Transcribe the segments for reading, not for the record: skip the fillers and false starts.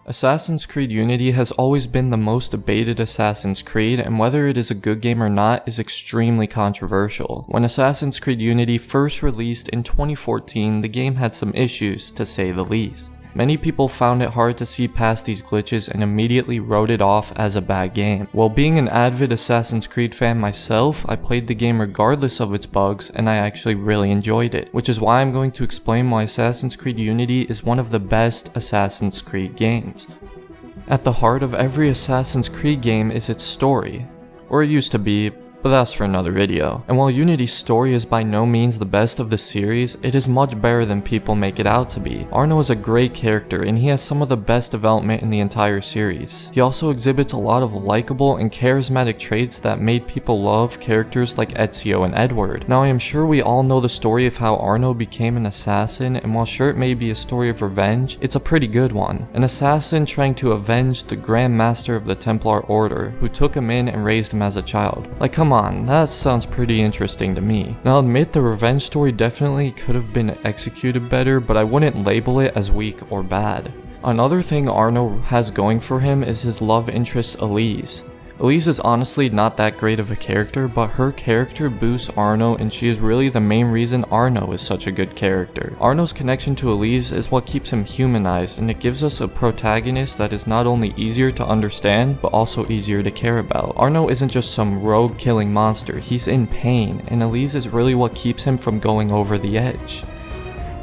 Assassin's Creed Unity has always been the most debated Assassin's Creed, and whether it is a good game or not is extremely controversial. When Assassin's Creed Unity first released in 2014, the game had some issues, to say the least. Many people found it hard to see past these glitches and immediately wrote it off as a bad game. While being an avid Assassin's Creed fan myself, I played the game regardless of its bugs, and I actually really enjoyed it, which is why I'm going to explain why Assassin's Creed Unity is one of the best Assassin's Creed games. At the heart of every Assassin's Creed game is its story, or it used to be, but that's for another video. And while Unity's story is by no means the best of the series, it is much better than people make it out to be. Arno is a great character, and he has some of the best development in the entire series. He also exhibits a lot of likable and charismatic traits that made people love characters like Ezio and Edward. Now I am sure we all know the story of how Arno became an assassin, and while sure it may be a story of revenge, it's a pretty good one. An assassin trying to avenge the Grand Master of the Templar Order, who took him in and raised him as a child. Like, come on, that sounds pretty interesting to me. Now I'll admit the revenge story definitely could have been executed better, but I wouldn't label it as weak or bad. Another thing Arno has going for him is his love interest Elise. Elise is honestly not that great of a character, but her character boosts Arno, and she is really the main reason Arno is such a good character. Arno's connection to Elise is what keeps him humanized, and it gives us a protagonist that is not only easier to understand, but also easier to care about. Arno isn't just some rogue killing monster, he's in pain, and Elise is really what keeps him from going over the edge.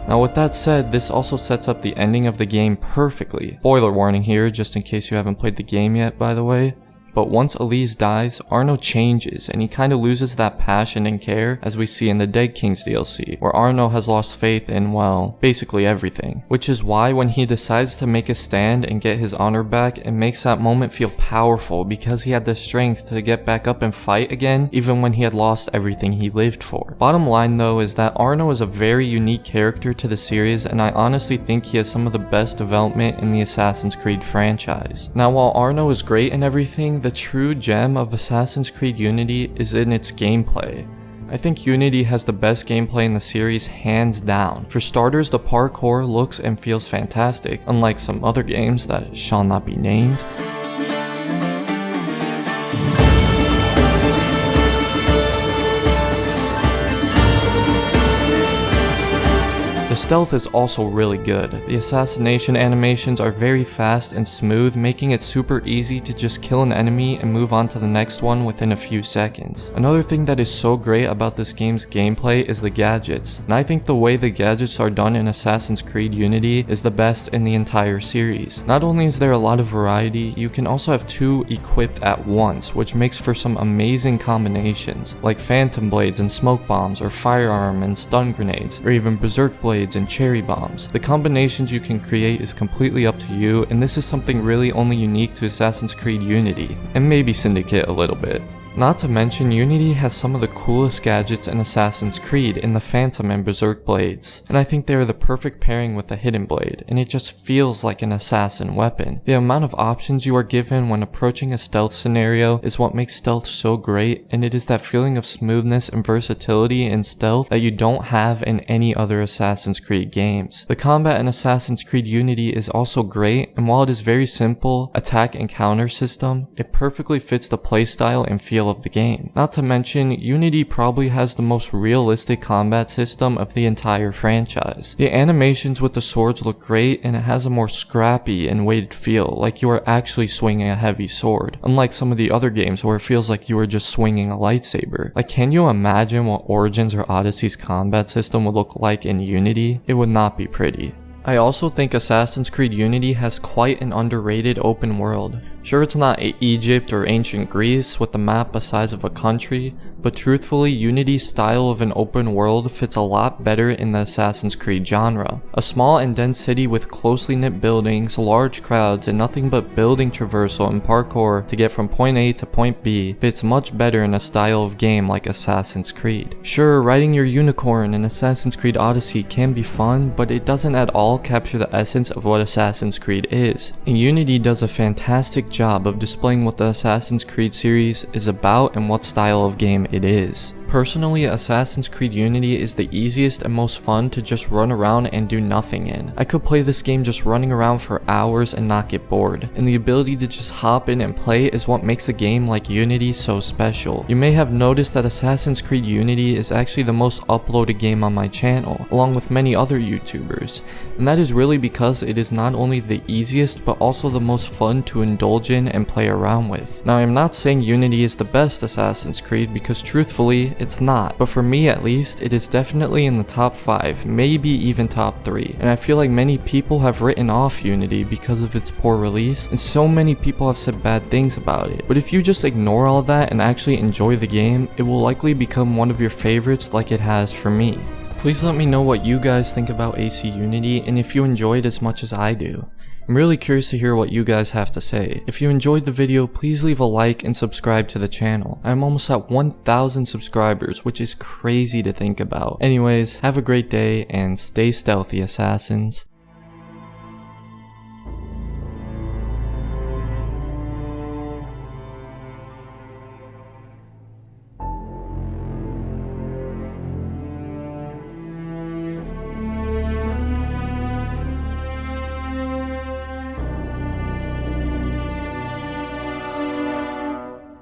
Now with that said, this also sets up the ending of the game perfectly. Spoiler warning here, just in case you haven't played the game yet, by the way. But once Elise dies, Arno changes, and he kinda loses that passion and care as we see in the Dead Kings DLC, where Arno has lost faith in, well, basically everything. Which is why when he decides to make a stand and get his honor back, it makes that moment feel powerful because he had the strength to get back up and fight again, even when he had lost everything he lived for. Bottom line though is that Arno is a very unique character to the series, and I honestly think he has some of the best development in the Assassin's Creed franchise. Now while Arno is great and everything, the true gem of Assassin's Creed Unity is in its gameplay. I think Unity has the best gameplay in the series hands down. For starters, the parkour looks and feels fantastic, unlike some other games that shall not be named. The stealth is also really good. The assassination animations are very fast and smooth, making it super easy to just kill an enemy and move on to the next one within a few seconds. Another thing that is so great about this game's gameplay is the gadgets, and I think the way the gadgets are done in Assassin's Creed Unity is the best in the entire series. Not only is there a lot of variety, you can also have two equipped at once, which makes for some amazing combinations, like phantom blades and smoke bombs, or firearm and stun grenades, or even berserk blades and cherry bombs. The combinations you can create is completely up to you, and this is something really only unique to Assassin's Creed Unity, and maybe Syndicate a little bit. Not to mention, Unity has some of the coolest gadgets in Assassin's Creed in the Phantom and Berserk blades, and I think they are the perfect pairing with the Hidden Blade, and it just feels like an assassin weapon. The amount of options you are given when approaching a stealth scenario is what makes stealth so great, and it is that feeling of smoothness and versatility in stealth that you don't have in any other Assassin's Creed games. The combat in Assassin's Creed Unity is also great, and while it is very simple attack and counter system, it perfectly fits the playstyle and feel of the game. Not to mention, Unity probably has the most realistic combat system of the entire franchise. The animations with the swords look great, and it has a more scrappy and weighted feel, like you are actually swinging a heavy sword, unlike some of the other games where it feels like you are just swinging a lightsaber. Like, can you imagine what Origins or Odyssey's combat system would look like in Unity? It would not be pretty. I also think Assassin's Creed Unity has quite an underrated open world. Sure, it's not Egypt or ancient Greece with the map the size of a country, but truthfully, Unity's style of an open world fits a lot better in the Assassin's Creed genre. A small and dense city with closely knit buildings, large crowds, and nothing but building traversal and parkour to get from point A to point B fits much better in a style of game like Assassin's Creed. Sure, riding your unicorn in Assassin's Creed Odyssey can be fun, but it doesn't at all capture the essence of what Assassin's Creed is. And Unity does a fantastic job of displaying what the Assassin's Creed series is about and what style of game it is. Personally, Assassin's Creed Unity is the easiest and most fun to just run around and do nothing in. I could play this game just running around for hours and not get bored, and the ability to just hop in and play is what makes a game like Unity so special. You may have noticed that Assassin's Creed Unity is actually the most uploaded game on my channel, along with many other YouTubers, and that is really because it is not only the easiest but also the most fun to indulge in and play around with. Now, I am not saying Unity is the best Assassin's Creed because truthfully, it's not, but for me at least, it is definitely in the top 5, maybe even top 3, and I feel like many people have written off Unity because of its poor release, and so many people have said bad things about it. But if you just ignore all that and actually enjoy the game, it will likely become one of your favorites like it has for me. Please let me know what you guys think about AC Unity and if you enjoy it as much as I do. I'm really curious to hear what you guys have to say. If you enjoyed the video, please leave a like and subscribe to the channel. I'm almost at 1,000 subscribers, which is crazy to think about. Anyways, have a great day and stay stealthy, assassins.